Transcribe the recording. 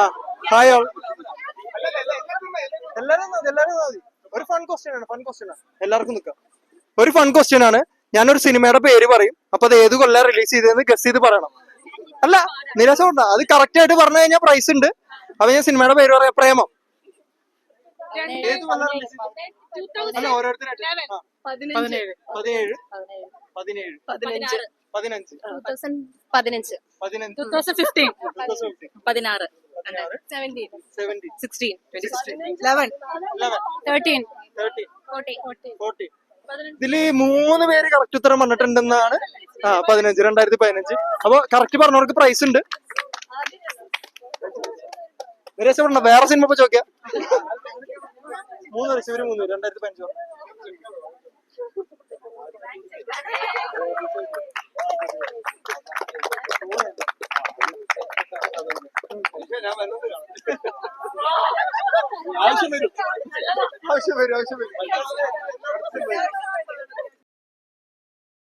ആ hi all. എല്ലാരും മതി. ഒരു ഫൺ ക്വസ്റ്റ്യൻ ആണ് എല്ലാവർക്കും നിൽക്കാം. ഒരു ഫൺ ക്വസ്റ്റ്യൻ ആണ്. ഞാനൊരു സിനിമയുടെ പേര് പറയും. അപ്പൊ അത് ഏത് കൊല്ലം റിലീസ് ചെയ്തതെന്ന് ഗസ് ചെയ്ത് പറയണം. അല്ല, നിരാശ കൊണ്ട. അത് കറക്റ്റ് ആയിട്ട് പറഞ്ഞു കഴിഞ്ഞാൽ പ്രൈസ് ഉണ്ട്. അപ്പൊ ഞാൻ സിനിമയുടെ പേര് പറയാം. പ്രേമം. ഏത് കൊല്ലം റിലീസ് ചെയ്തു? അല്ല, ഓരോരുത്തരായിട്ട്. 17 17 17 15 15 15 2015 16 17 16 11 13 14. ഇതില് 3 പേര് കറക്റ്റ് ഉത്തരം പറഞ്ഞിട്ടുണ്ടെന്നാണ്. 15 2015. അപ്പൊ കറക്റ്റ് പറഞ്ഞവർക്ക് പ്രൈസ് ഉണ്ട്. രക്ഷപ്പെടണ്ട. വേറെ സിനിമ ഇപ്പൊ ചോദിക്കാം. 3 ഇവര് 3 2015. ആവശ്യം വരും.